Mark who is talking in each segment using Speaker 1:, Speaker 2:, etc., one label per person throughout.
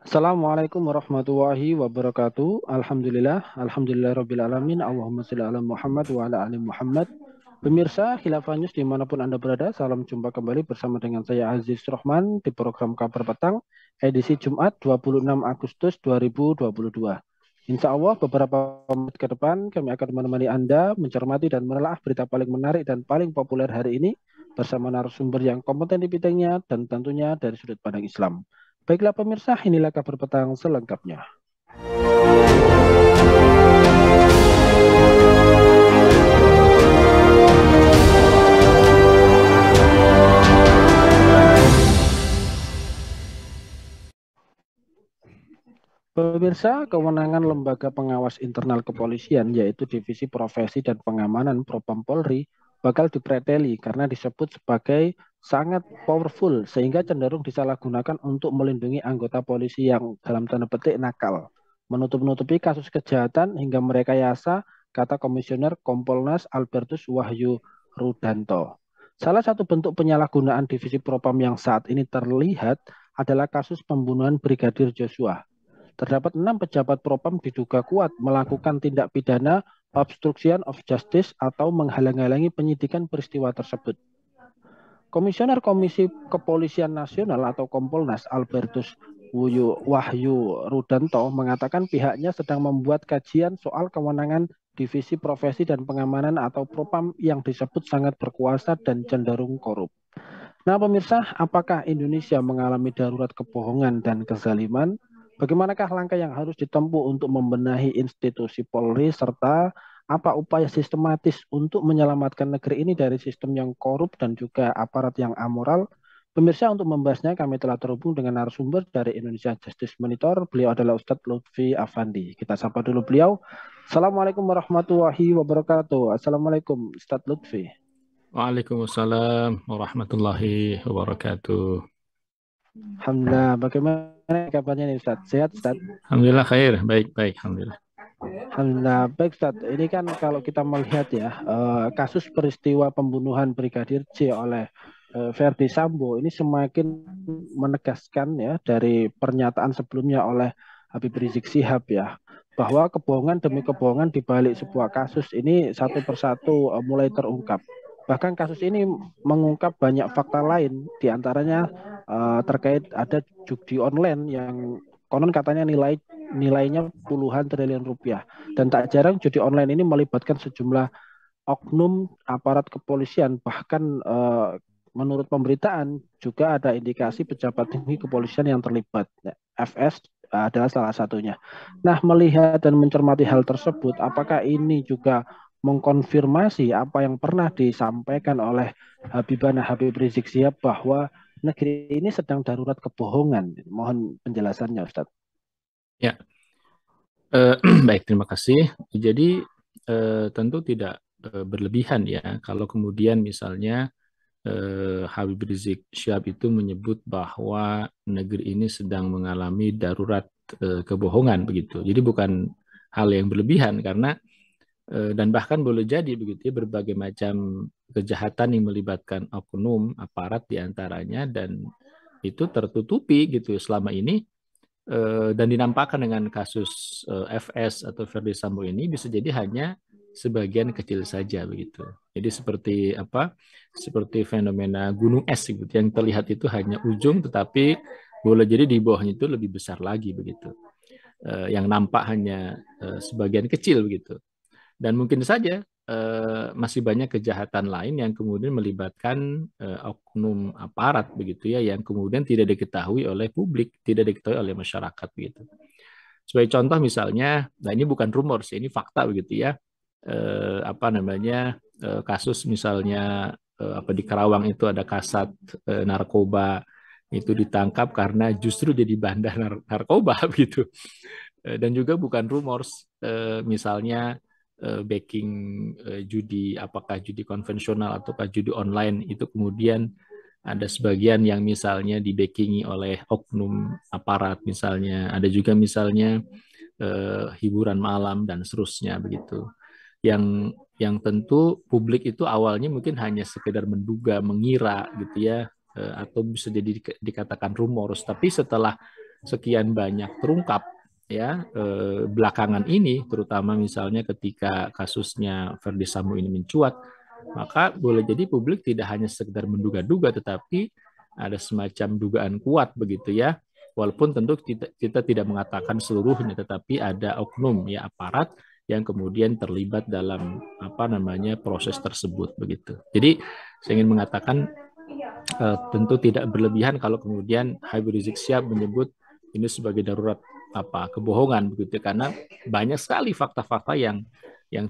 Speaker 1: Assalamualaikum warahmatullahi wabarakatuh. Alhamdulillah rabbil alamin. Allahumma sholli ala Muhammad wa ala ali Muhammad. Pemirsa Khilafah News dimanapun Anda berada, salam jumpa kembali bersama dengan saya Aziz Rohman di program Kabar Petang, edisi Jumat 26 Agustus 2022. Insya Allah beberapa menit ke depan kami akan menemani Anda mencermati dan menelaah berita paling menarik dan paling populer hari ini bersama narasumber yang kompeten di bidangnya dan tentunya dari sudut pandang Islam. Baiklah pemirsa, inilah kabar petang selengkapnya. Pemirsa, kewenangan Lembaga Pengawas Internal Kepolisian, yaitu Divisi Profesi dan Pengamanan Propam Polri, bakal dipreteli karena disebut sebagai sangat powerful, sehingga cenderung disalahgunakan untuk melindungi anggota polisi yang dalam tanda petik nakal, menutup-nutupi kasus kejahatan hingga merekayasa, kata Komisioner Kompolnas Albertus Wahyu Rudanto. Salah satu bentuk penyalahgunaan Divisi Propam yang saat ini terlihat adalah kasus pembunuhan Brigadir Joshua. Terdapat 6 pejabat propam diduga kuat melakukan tindak pidana obstruction of justice atau menghalang-halangi penyidikan peristiwa tersebut. Komisioner Komisi Kepolisian Nasional atau Kompolnas Albertus Wahyu Rudanto mengatakan pihaknya sedang membuat kajian soal kewenangan divisi profesi dan pengamanan atau propam yang disebut sangat berkuasa dan cenderung korup. Nah pemirsa, apakah Indonesia mengalami darurat kebohongan dan kezaliman? Bagaimanakah langkah yang harus ditempuh untuk membenahi institusi Polri serta apa upaya sistematis untuk menyelamatkan negeri ini dari sistem yang korup dan juga aparat yang amoral? Pemirsa, untuk membahasnya kami telah terhubung dengan narasumber dari Indonesia Justice Monitor. Beliau adalah Ustadz Lutfi Afandi. Kita sapa dulu beliau. Assalamualaikum warahmatullahi wabarakatuh. Assalamualaikum Ustadz Lutfi.
Speaker 2: Waalaikumsalam warahmatullahi wabarakatuh.
Speaker 1: Alhamdulillah, bagaimana kabarnya nih Ustadz? Sehat Ustadz?
Speaker 2: Alhamdulillah khair, baik-baik, alhamdulillah.
Speaker 1: Alhamdulillah, baik Ustadz. Ini kan kalau kita melihat ya, kasus peristiwa pembunuhan Brigadir J oleh Verdi Sambo ini semakin menegaskan ya dari pernyataan sebelumnya oleh Habib Rizik Syihab ya, bahwa kebohongan demi kebohongan di balik sebuah kasus ini satu persatu mulai terungkap. Bahkan kasus ini mengungkap banyak fakta lain, diantaranya terkait ada judi online yang konon katanya nilainya puluhan triliun rupiah. Dan tak jarang judi online ini melibatkan sejumlah oknum aparat kepolisian, bahkan menurut pemberitaan juga ada indikasi pejabat tinggi kepolisian yang terlibat. FS adalah salah satunya. Nah, melihat dan mencermati hal tersebut, apakah ini juga mengkonfirmasi apa yang pernah disampaikan oleh Habib Rizik Syihab bahwa negeri ini sedang darurat kebohongan? Mohon penjelasannya, Ustadz.
Speaker 2: Ya, baik, terima kasih. Jadi tentu tidak berlebihan ya kalau kemudian misalnya Habib Rizik Syihab itu menyebut bahwa negeri ini sedang mengalami darurat kebohongan begitu. Jadi bukan hal yang berlebihan karena dan bahkan boleh jadi begitu ya berbagai macam kejahatan yang melibatkan oknum aparat diantaranya dan itu tertutupi gitu selama ini dan dinampakkan dengan kasus FS atau Verdi Sambo ini bisa jadi hanya sebagian kecil saja begitu. Jadi seperti apa? Seperti fenomena gunung es gitu yang terlihat itu hanya ujung tetapi boleh jadi di bawahnya itu lebih besar lagi begitu. Yang nampak hanya sebagian kecil begitu. Dan mungkin saja masih banyak kejahatan lain yang kemudian melibatkan oknum aparat begitu ya, yang kemudian tidak diketahui oleh publik, tidak diketahui oleh masyarakat begitu. Sebagai contoh misalnya, nah ini bukan rumor sih, ini fakta begitu ya. Apa namanya kasus misalnya apa di Karawang itu ada kasat narkoba itu ditangkap karena justru jadi bandar narkoba begitu. Dan juga bukan rumors, misalnya backing judi, apakah judi konvensional ataukah judi online itu kemudian ada sebagian yang misalnya dibackingi oleh oknum aparat misalnya, ada juga misalnya hiburan malam dan seterusnya begitu. Yang tentu publik itu awalnya mungkin hanya sekedar menduga, mengira gitu ya, atau bisa jadi dikatakan rumors, tapi setelah sekian banyak terungkap ya belakangan ini, terutama misalnya ketika kasusnya Verdi Sambo ini mencuat, maka boleh jadi publik tidak hanya sekedar menduga-duga, tetapi ada semacam dugaan kuat begitu ya. Walaupun tentu kita tidak mengatakan seluruhnya, tetapi ada oknum ya aparat yang kemudian terlibat dalam apa namanya proses tersebut begitu. Jadi saya ingin mengatakan tentu tidak berlebihan kalau kemudian Habib Rizik Syihab menyebut ini sebagai darurat apa kebohongan begitu, karena banyak sekali fakta-fakta yang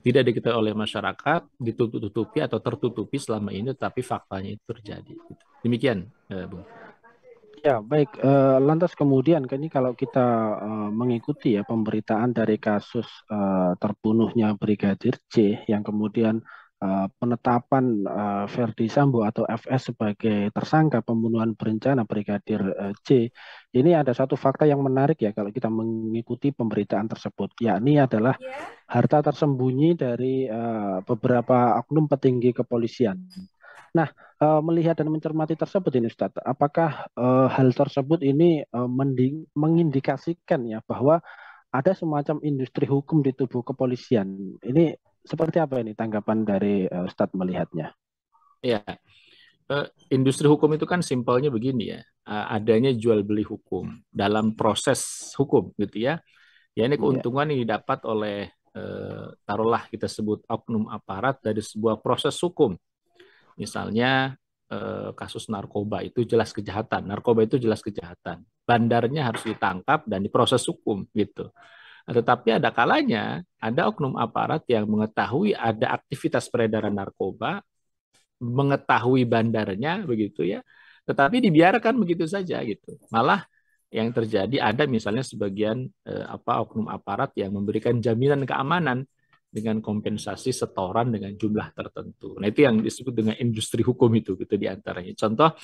Speaker 2: tidak diketahui oleh masyarakat, ditutup-tutupi atau tertutupi selama ini, tapi faktanya itu terjadi. Demikian, Bung.
Speaker 1: Ya, baik. Lantas kemudian, ini kalau kita mengikuti ya pemberitaan dari kasus terbunuhnya Brigadir J, yang kemudian penetapan Verdi Sambo atau FS sebagai tersangka pembunuhan berencana Brigadir J, ini ada satu fakta yang menarik ya kalau kita mengikuti pemberitaan tersebut, yakni adalah harta tersembunyi dari beberapa oknum petinggi kepolisian. Nah, melihat dan mencermati tersebut ini Ustadz, apakah hal tersebut ini mengindikasikan ya bahwa ada semacam industri hukum di tubuh kepolisian? Ini seperti apa ini tanggapan dari Ustadz melihatnya?
Speaker 2: Ya, industri hukum itu kan simpelnya begini ya, adanya jual beli hukum dalam proses hukum gitu ya. Ya ini
Speaker 1: Ya,
Speaker 2: keuntungan yang didapat oleh taruhlah kita sebut oknum aparat dari sebuah proses hukum. Misalnya kasus narkoba itu jelas kejahatan, narkoba itu jelas kejahatan. Bandarnya harus ditangkap dan diproses hukum gitu. Tetapi ada kalanya ada oknum aparat yang mengetahui ada aktivitas peredaran narkoba, mengetahui bandarnya begitu ya, tetapi dibiarkan begitu saja gitu. Malah yang terjadi ada misalnya sebagian oknum aparat yang memberikan jaminan keamanan dengan kompensasi setoran dengan jumlah tertentu. Nah, itu yang disebut dengan industri hukum itu gitu diantaranya. Contoh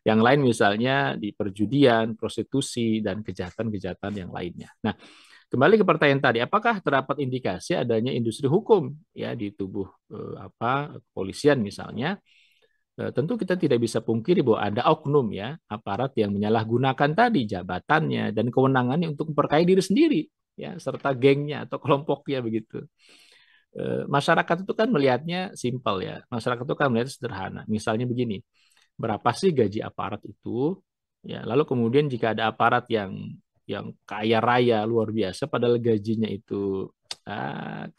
Speaker 2: yang lain misalnya di perjudian, prostitusi dan kejahatan-kejahatan yang lainnya. Nah, kembali ke pertanyaan tadi, apakah terdapat indikasi adanya industri hukum ya di tubuh kepolisian misalnya? Tentu kita tidak bisa pungkiri bahwa ada oknum ya aparat yang menyalahgunakan tadi jabatannya dan kewenangannya untuk memperkaya diri sendiri ya serta gengnya atau kelompoknya begitu. Masyarakat itu kan melihatnya simpel ya. Masyarakat itu kan melihat sederhana. Misalnya begini, berapa sih gaji aparat itu? Ya, lalu kemudian jika ada aparat yang kaya raya luar biasa padahal gajinya itu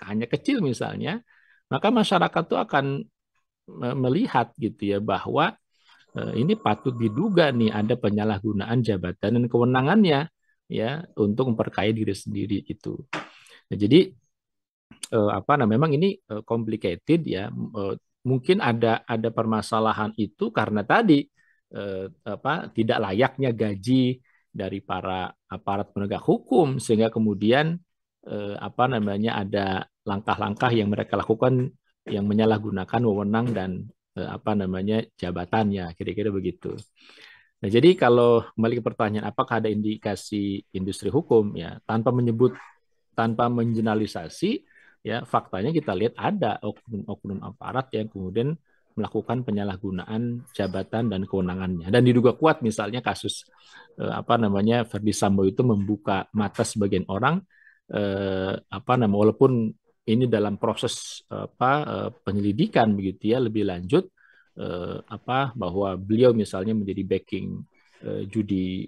Speaker 2: hanya kecil misalnya, maka masyarakat itu akan melihat gitu ya bahwa ini patut diduga nih ada penyalahgunaan jabatan dan kewenangannya ya untuk memperkaya diri sendiri itu. Nah, jadi memang ini complicated ya. Mungkin ada permasalahan itu karena tadi tidak layaknya gaji dari para aparat penegak hukum sehingga kemudian ada langkah-langkah yang mereka lakukan yang menyalahgunakan wewenang dan jabatannya kira-kira begitu. Nah, jadi kalau kembali ke pertanyaan apakah ada indikasi industri hukum ya tanpa mengeneralisasi ya faktanya kita lihat ada oknum-oknum aparat yang kemudian melakukan penyalahgunaan jabatan dan kewenangannya dan diduga kuat misalnya kasus Verdi Sambo itu membuka mata sebagian orang walaupun ini dalam proses penyelidikan begitu ya lebih lanjut bahwa beliau misalnya menjadi backing judi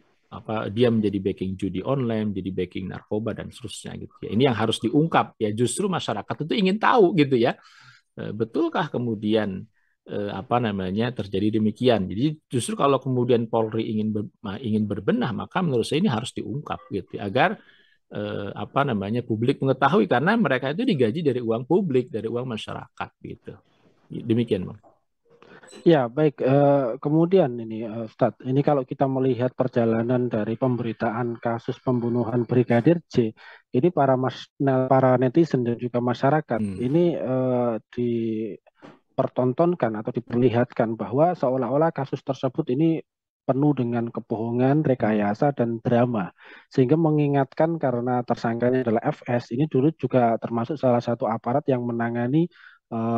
Speaker 2: dia menjadi backing judi online, menjadi backing narkoba dan seterusnya gitu ya. Ini yang harus diungkap ya. Justru masyarakat itu ingin tahu gitu ya. Betulkah kemudian terjadi demikian. Jadi justru kalau kemudian Polri ingin berbenah maka menurut saya ini harus diungkap gitu ya, agar publik mengetahui karena mereka itu digaji dari uang publik, dari uang masyarakat gitu. Demikian, Bang.
Speaker 1: ya baik. Kemudian ini Ustadz, ini kalau kita melihat perjalanan dari pemberitaan kasus pembunuhan Brigadir J, ini para netizen dan juga masyarakat ini dipertontonkan atau diperlihatkan bahwa seolah-olah kasus tersebut ini penuh dengan kebohongan, rekayasa, dan drama. Sehingga mengingatkan karena tersangkanya adalah FS, ini dulu juga termasuk salah satu aparat yang menangani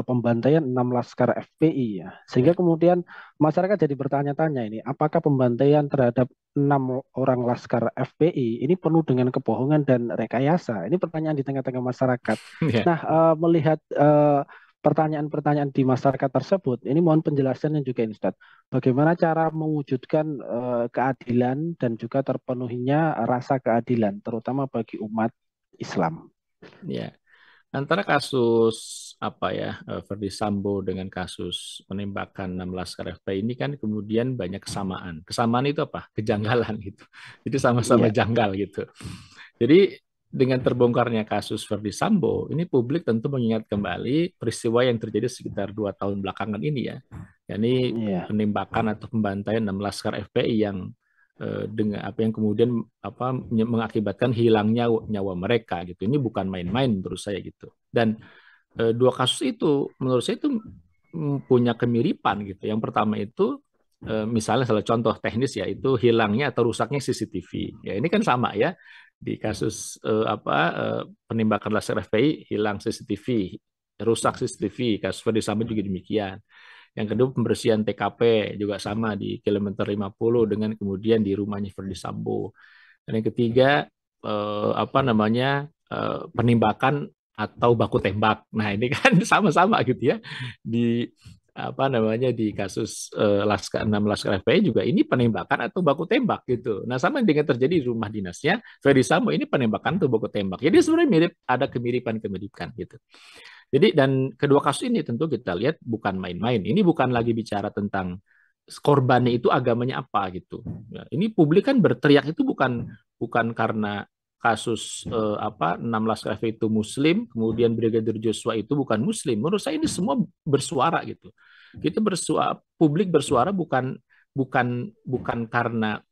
Speaker 1: pembantaian 6 laskar FPI ya. Sehingga kemudian masyarakat jadi bertanya-tanya ini, apakah pembantaian terhadap 6 orang laskar FPI ini penuh dengan kebohongan dan rekayasa? Ini pertanyaan di tengah-tengah masyarakat.
Speaker 2: Ya.
Speaker 1: Nah, melihat pertanyaan-pertanyaan di masyarakat tersebut, ini mohon penjelasannya juga ini, Ustadz. Bagaimana cara mewujudkan keadilan dan juga terpenuhinya rasa keadilan, terutama bagi umat Islam?
Speaker 2: Ya. Antara kasus apa ya Verdi Sambo dengan kasus penembakan 16 Laskar FPI ini kan kemudian banyak kesamaan. Kesamaan itu apa? Kejanggalan gitu. Jadi sama-sama
Speaker 1: Iya,
Speaker 2: janggal gitu. Jadi dengan terbongkarnya kasus Verdi Sambo, ini publik tentu mengingat kembali peristiwa yang terjadi sekitar 2 tahun belakangan ini ya. Yakni
Speaker 1: iya,
Speaker 2: penembakan atau pembantaian 16 Laskar FPI yang dengan apa yang kemudian apa mengakibatkan hilangnya nyawa mereka gitu. Ini bukan main-main menurut saya gitu. Dan dua kasus itu menurut saya itu punya kemiripan gitu. Yang pertama itu misalnya salah contoh teknis ya itu hilangnya atau rusaknya CCTV. Ya ini kan sama ya di kasus penembakan laser FPI hilang CCTV, rusak CCTV. Kasus Ferdi Sambo juga demikian. Yang kedua pembersihan TKP juga sama di kilometer 50 dengan kemudian di rumahnya Ferdi Sambo. Dan yang ketiga penembakan atau baku tembak. Nah ini kan sama-sama gitu ya di apa namanya di kasus Laskar 6 Laskar FPI juga ini penembakan atau baku tembak gitu. Nah sama dengan terjadi di rumah dinasnya Ferdi Sambo ini penembakan atau baku tembak. Jadi sebenarnya mirip ada kemiripan-kemiripan gitu. Jadi dan kedua kasus ini tentu kita lihat bukan main-main. Ini bukan lagi bicara tentang korbannya itu agamanya apa gitu. Ya, ini publik kan berteriak itu bukan karena kasus 16 KFW itu Muslim, kemudian Brigadir Joshua itu bukan Muslim. Menurut saya ini semua bersuara gitu. Kita bersuara, publik bersuara bukan karena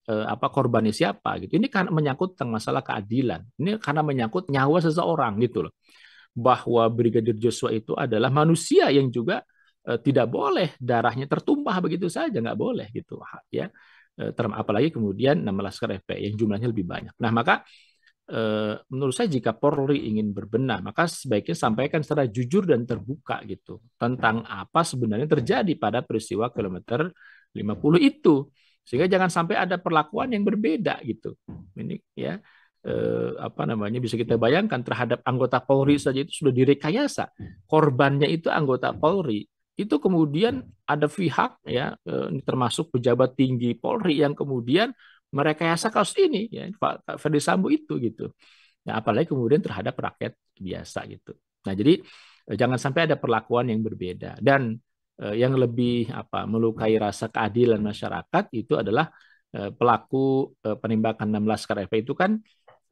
Speaker 2: korbannya siapa gitu. Ini karena menyangkut tentang masalah keadilan. Ini karena menyangkut nyawa seseorang gitu loh. Bahwa Brigadir Joshua itu adalah manusia yang juga tidak boleh darahnya tertumpah begitu saja, nggak boleh gitu ya. Apalagi kemudian 16 Laskar FPI yang jumlahnya lebih banyak. Nah maka menurut saya jika Polri ingin berbenah, maka sebaiknya sampaikan secara jujur dan terbuka gitu tentang apa sebenarnya terjadi pada peristiwa kilometer 50 itu. Sehingga jangan sampai ada perlakuan yang berbeda gitu. Ini ya bisa kita bayangkan terhadap anggota Polri saja itu sudah direkayasa. Korbannya itu anggota Polri. Itu kemudian ada pihak ya termasuk pejabat tinggi Polri yang kemudian merekayasa kasus ini ya Pak Ferdi Sambo itu gitu. Nah, apalagi kemudian terhadap rakyat biasa gitu. Nah, jadi jangan sampai ada perlakuan yang berbeda dan yang lebih melukai rasa keadilan masyarakat itu adalah pelaku penembakan 16 Laskar FPI itu kan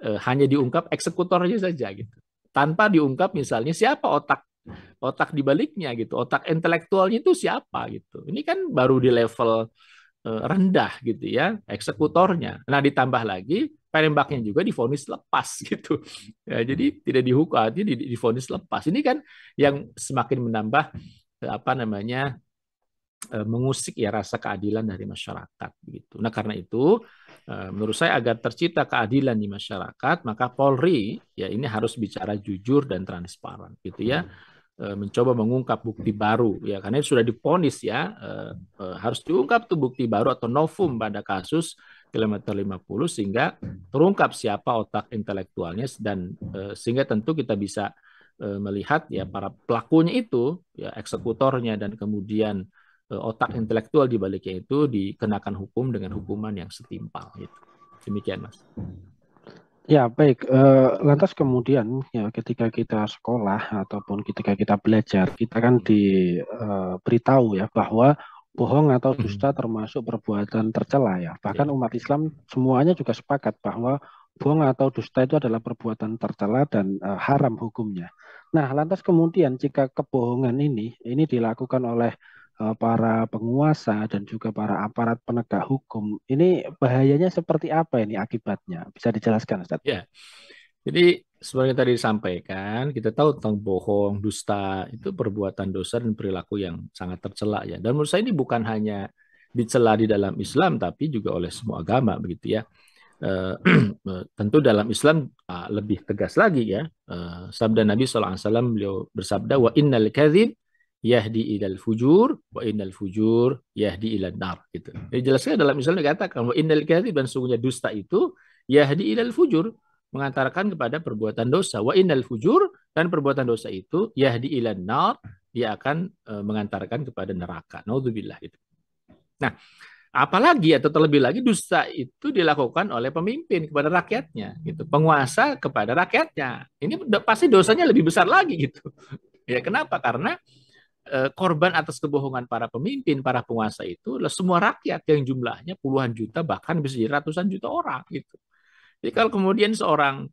Speaker 2: hanya diungkap eksekutornya saja gitu. Tanpa diungkap misalnya siapa otak di baliknya gitu, otak intelektualnya itu siapa gitu. Ini kan baru di level rendah gitu ya eksekutornya. Nah ditambah lagi penembaknya juga divonis lepas gitu. Ya, jadi tidak dihukum, jadi divonis lepas. Ini kan yang semakin menambah mengusik ya rasa keadilan dari masyarakat gitu. Nah karena itu menurut saya agar tercipta keadilan di masyarakat maka Polri ya ini harus bicara jujur dan transparan gitu ya. Mencoba mengungkap bukti baru ya karena sudah diponis ya harus diungkap tuh bukti baru atau novum pada kasus kilometer 50 sehingga terungkap siapa otak intelektualnya dan sehingga tentu kita bisa melihat ya para pelakunya itu ya eksekutornya dan kemudian otak intelektual di baliknya itu dikenakan hukum dengan hukuman yang setimpal gitu. Demikian Mas.
Speaker 1: ya baik. Lantas kemudian ya ketika kita sekolah ataupun ketika kita belajar, kita kan diberitahu ya bahwa bohong atau dusta termasuk perbuatan tercela ya. Bahkan umat Islam semuanya juga sepakat bahwa bohong atau dusta itu adalah perbuatan tercela dan haram hukumnya. Nah, lantas kemudian jika kebohongan ini dilakukan oleh para penguasa dan juga para aparat penegak hukum, ini bahayanya seperti apa ini akibatnya? Bisa dijelaskan, Ustaz?
Speaker 2: Ya, jadi seperti tadi disampaikan, kita tahu tentang bohong, dusta itu perbuatan dosa dan perilaku yang sangat tercela ya. Dan menurut saya ini bukan hanya dicela di dalam Islam, tapi juga oleh semua agama begitu ya. Tentu dalam Islam lebih tegas lagi ya. Sabda Nabi SAW, beliau bersabda, wa innal kadhib yahdi ilal fujur wa innal fujur yahdi ilal nar, gitu. Jadi jelasnya dalam Islam dikatakan wa innal kadhib, dan sungguhnya dusta itu yahdi ilal fujur, mengantarkan kepada perbuatan dosa, wa innal fujur, dan perbuatan dosa itu yahdi ilal nar, dia akan mengantarkan kepada neraka. Naudzubillah itu. Nah, apalagi atau terlebih lagi dusta itu dilakukan oleh pemimpin kepada rakyatnya, gitu. Penguasa kepada rakyatnya. Ini pasti dosanya lebih besar lagi, gitu. Ya, kenapa? Karena korban atas kebohongan para pemimpin, para penguasa itu adalah semua rakyat yang jumlahnya puluhan juta, bahkan bisa jadi ratusan juta orang, gitu. Jadi kalau kemudian seorang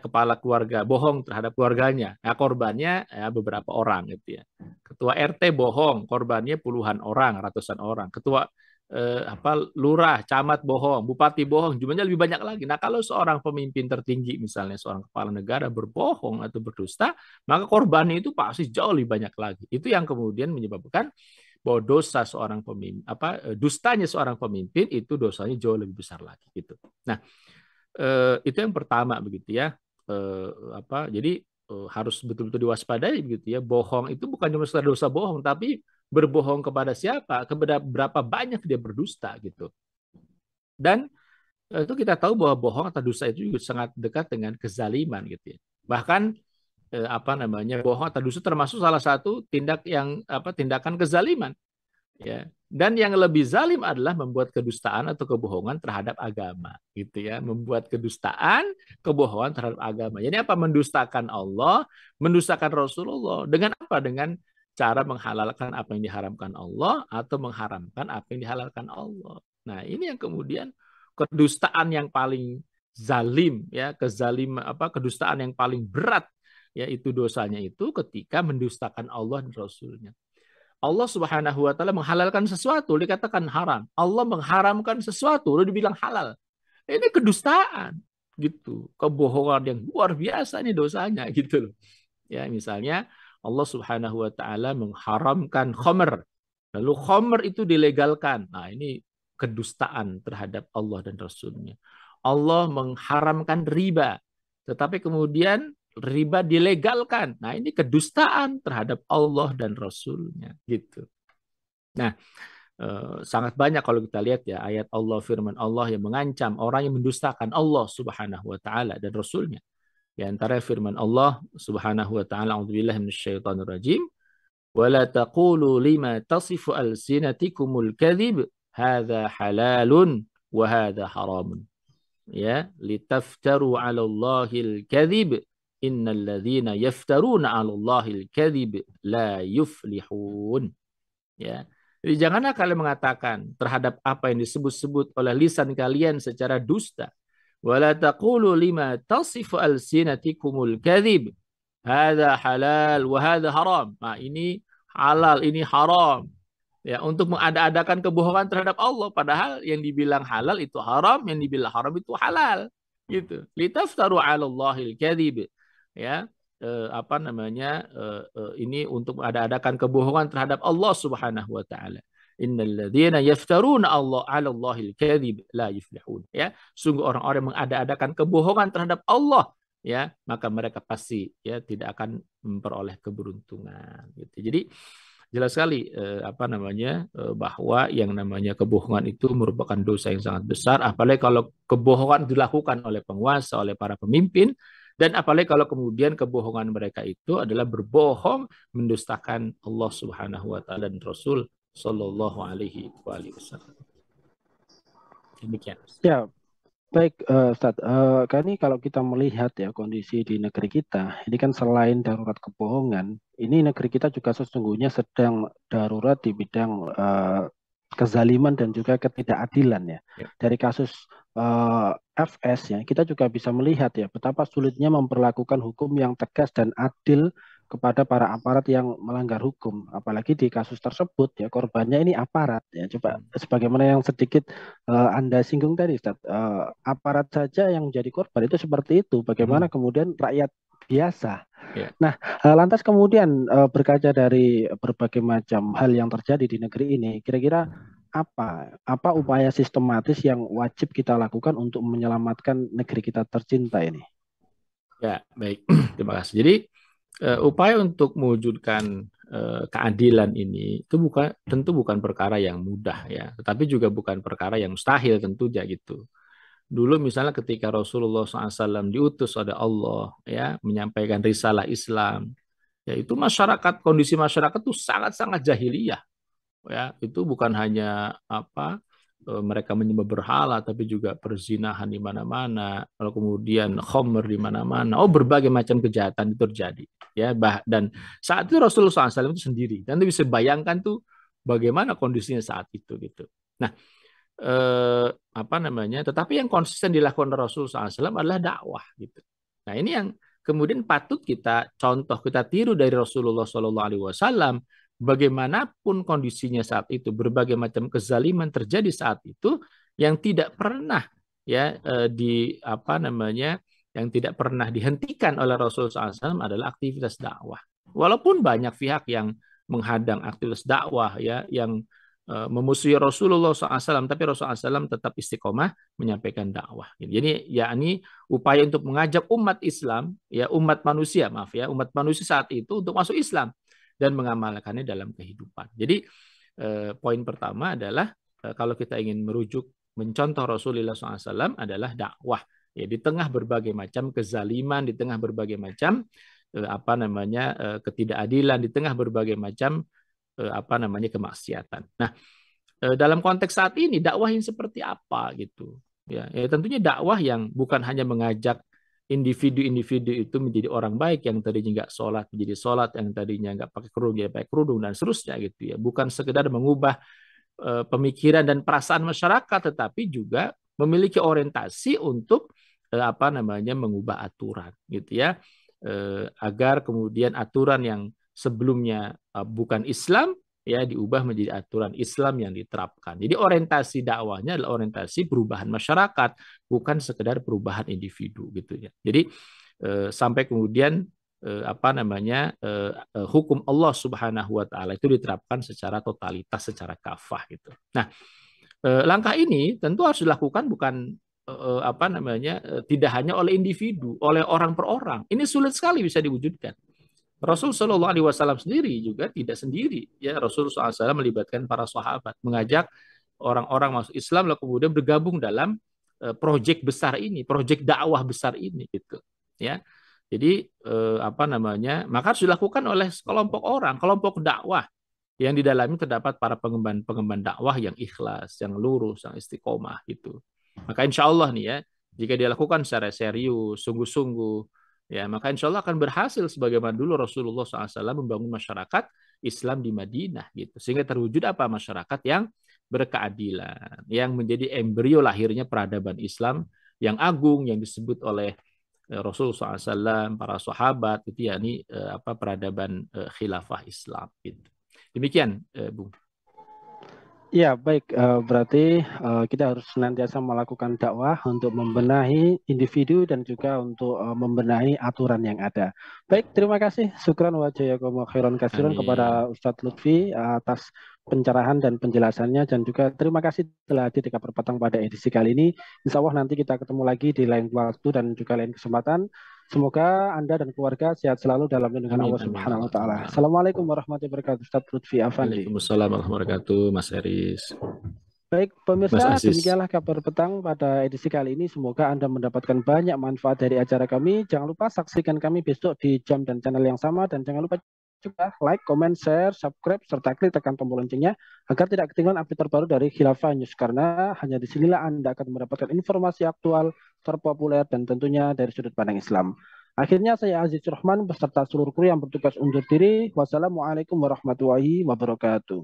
Speaker 2: kepala keluarga bohong terhadap keluarganya, nah korbannya ya beberapa orang, gitu ya. Ketua RT bohong, korbannya puluhan orang, ratusan orang. Ketua lurah, camat bohong, bupati bohong, jumlahnya lebih banyak lagi. Nah, kalau seorang pemimpin tertinggi, misalnya seorang kepala negara berbohong atau berdusta, maka korbannya itu pasti jauh lebih banyak lagi. Itu yang kemudian menyebabkan bahwa dosa seorang pemimpin, dustanya seorang pemimpin itu dosanya jauh lebih besar lagi, gitu. Nah, itu yang pertama, begitu ya. Jadi harus betul-betul diwaspadai, begitu ya. Bohong itu bukan cuma sekedar dosa bohong, tapi berbohong kepada siapa, kepada berapa banyak dia berdusta, gitu. Dan itu kita tahu bahwa bohong atau dusta itu juga sangat dekat dengan kezaliman, gitu ya. Bahkan bohong atau dusta termasuk salah satu tindakan kezaliman, ya. Dan yang lebih zalim adalah membuat kedustaan atau kebohongan terhadap agama, gitu ya. Membuat kedustaan, kebohongan terhadap agama. Jadi apa? Mendustakan Allah, mendustakan Rasulullah. Dengan apa? Dengan cara menghalalkan apa yang diharamkan Allah atau mengharamkan apa yang dihalalkan Allah. Nah, ini yang kemudian kedustaan yang paling zalim, ya, kedustaan yang paling berat, yaitu dosanya itu ketika mendustakan Allah dan Rasulnya. Allah Subhanahu wa taala menghalalkan sesuatu, dikatakan haram. Allah mengharamkan sesuatu, lalu dibilang halal. Ini kedustaan, gitu. Kebohongan yang luar biasa ini dosanya, gitu loh. Ya, misalnya Allah Subhanahu wa taala mengharamkan khamr. Lalu khamr itu dilegalkan. Nah, ini kedustaan terhadap Allah dan Rasulnya. Allah mengharamkan riba. Tetapi kemudian riba dilegalkan. Nah, ini kedustaan terhadap Allah dan Rasulnya, gitu. Nah, sangat banyak kalau kita lihat ya ayat Allah, firman Allah yang mengancam orang yang mendustakan Allah Subhanahu wa taala dan Rasulnya. Di antara firman Allah Subhanahu wa taala, a'udzubillahi minasyaitonir rajim, wa la taqulu lima tasifu alsinatikumul kadhib hadza halalun wa hadza haramun. Ya, litaftaru 'ala Allahil kadhib innal ladzina yaftaruna 'ala Allahil kadhib la yuflihun. Ya. Jadi janganlah kalian mengatakan terhadap apa yang disebut-sebut oleh lisan kalian secara dusta. Wala taqulu lima tasifu alsinatikumul kadhib hadza halal wa hadza haram. Nah, ini halal, ini haram. Ya, untuk mengada-adakan kebohongan terhadap Allah, padahal yang dibilang halal itu haram, yang dibilang haram itu halal, gitu. Litaftaru 'ala Allahil kadhib. Ya, ini untuk mengada-adakan kebohongan terhadap Allah Subhanahu wa taala. Innal ladzina yaftaruna 'ala Allahil kadhib la yuflihun. Ya, sungguh orang-orang yang mengada-adakan kebohongan terhadap Allah, ya, maka mereka pasti ya tidak akan memperoleh keberuntungan, gitu. Jadi jelas sekali bahwa yang namanya kebohongan itu merupakan dosa yang sangat besar, apalagi kalau kebohongan dilakukan oleh penguasa, oleh para pemimpin, dan apalagi kalau kemudian kebohongan mereka itu adalah berbohong mendustakan Allah Subhanahu wa taala dan Rasul sallallahu alaihi wasallam. Demikian.
Speaker 1: Ya, baik, Ustaz. Kan ini kalau kita melihat ya kondisi di negeri kita, ini kan selain darurat kebohongan, ini negeri kita juga sesungguhnya sedang darurat di bidang kezaliman dan juga ketidakadilan ya. Dari kasus FS ya, kita juga bisa melihat ya betapa sulitnya memperlakukan hukum yang tegas dan adil kepada para aparat yang melanggar hukum. Apalagi di kasus tersebut ya korbannya ini aparat ya. Coba sebagaimana yang sedikit Anda singgung tadi, Ustaz, aparat saja yang menjadi korban itu seperti itu. Bagaimana kemudian rakyat biasa. Nah, lantas kemudian berkaca dari berbagai macam hal yang terjadi di negeri ini, kira-kira apa upaya sistematis yang wajib kita lakukan untuk menyelamatkan negeri kita tercinta ini?
Speaker 2: Ya, baik. Terima kasih. Jadi upaya untuk mewujudkan keadilan ini itu tentu bukan perkara yang mudah ya, tetapi juga bukan perkara yang mustahil tentunya gitu. Dulu misalnya ketika Rasulullah SAW diutus oleh Allah ya menyampaikan risalah Islam, yaitu kondisi masyarakat itu sangat-sangat jahiliyah ya, itu bukan hanya mereka menyembah berhala, tapi juga perzinahan di mana-mana, lalu kemudian khamr di mana-mana, berbagai macam kejahatan itu terjadi ya. Dan saat itu Rasulullah SAW itu sendiri, dan itu bisa bayangkan tuh bagaimana kondisinya saat itu gitu. Nah, tetapi yang konsisten dilakukan Rasulullah SAW adalah dakwah gitu. Nah, ini yang kemudian patut kita contoh, kita tiru dari Rasulullah SAW. Bagaimanapun kondisinya saat itu, berbagai macam kezaliman terjadi saat itu, yang tidak pernah yang tidak pernah dihentikan oleh Rasulullah SAW adalah aktivitas dakwah. Walaupun banyak pihak yang menghadang aktivitas dakwah ya, yang memusuhi Rasulullah SAW, tapi Rasulullah SAW tetap istiqomah menyampaikan dakwah. Jadi yakni upaya untuk mengajak umat Islam, ya umat manusia saat itu untuk masuk Islam dan mengamalkannya dalam kehidupan. Jadi poin pertama adalah kalau kita ingin merujuk mencontoh Rasulullah SAW adalah dakwah. Ya, di tengah berbagai macam kezaliman, di tengah berbagai macam ketidakadilan, di tengah berbagai macam kemaksiatan. Nah, dalam konteks saat ini dakwah yang seperti apa gitu? Ya, tentunya dakwah yang bukan hanya mengajak individu-individu itu menjadi orang baik, yang tadinya nggak sholat menjadi sholat, yang tadinya nggak pakai kerudung jadi pakai kerudung dan seterusnya gitu ya. Bukan sekedar mengubah pemikiran dan perasaan masyarakat, tetapi juga memiliki orientasi untuk mengubah aturan gitu ya, agar kemudian aturan yang sebelumnya bukan Islam ya diubah menjadi aturan Islam yang diterapkan. Jadi orientasi dakwahnya adalah orientasi perubahan masyarakat, bukan sekedar perubahan individu gitu ya. Jadi sampai kemudian hukum Allah Subhanahu wa taala itu diterapkan secara totalitas, secara kafah gitu. Nah, langkah ini tentu harus dilakukan bukan tidak hanya oleh individu, oleh orang per orang. Ini sulit sekali bisa diwujudkan. Rasul Shallallahu Alaihi Wasallam sendiri juga tidak sendiri. Ya, Rasul SAW melibatkan para sahabat, mengajak orang-orang masuk Islam, lalu kemudian bergabung dalam proyek besar ini, proyek dakwah besar ini, gitu. Ya, jadi maka harus dilakukan oleh kelompok orang, kelompok dakwah yang di dalamnya terdapat para pengemban dakwah yang ikhlas, yang lurus, yang istiqomah, gitu. Maka insya Allah nih ya, jika dilakukan secara serius, sungguh-sungguh, ya, maka insya Allah akan berhasil sebagaimana dulu Rasulullah SAW membangun masyarakat Islam di Madinah gitu. Sehingga terwujud masyarakat yang berkeadilan, yang menjadi embrio lahirnya peradaban Islam yang agung yang disebut oleh Rasulullah SAW, para sahabat itu yakni peradaban khilafah Islam gitu. Demikian Bung.
Speaker 1: Ya, baik. Berarti kita harus senantiasa melakukan dakwah untuk membenahi individu dan juga untuk membenahi aturan yang ada. Baik, terima kasih. Syukran wa jazakumullahu khairan katsiran kepada Ustadz Lutfi atas pencerahan dan penjelasannya, dan juga terima kasih telah hadir di Kabar Petang pada edisi kali ini. Insya Allah nanti kita ketemu lagi di lain waktu dan juga lain kesempatan. Semoga Anda dan keluarga sehat selalu dalam lindungan Allah Subhanahu wa taala. Assalamualaikum warahmatullahi wabarakatuh. Ustadz Lutfi Afandi.
Speaker 2: Waalaikumsalam warahmatullahi wabarakatuh, Mas Eris.
Speaker 1: Baik, pemirsa, demikianlah Kabar Petang pada edisi kali ini. Semoga Anda mendapatkan banyak manfaat dari acara kami. Jangan lupa saksikan kami besok di jam dan channel yang sama, dan jangan lupa juga like, comment, share, subscribe, serta klik tekan tombol loncengnya agar tidak ketinggalan update terbaru dari Khilafah News, karena hanya di sinilah Anda akan mendapatkan informasi aktual, terpopuler, dan tentunya dari sudut pandang Islam. Akhirnya saya Aziz Rahman beserta seluruh kru yang bertugas undur diri. Wassalamualaikum warahmatullahi wabarakatuh.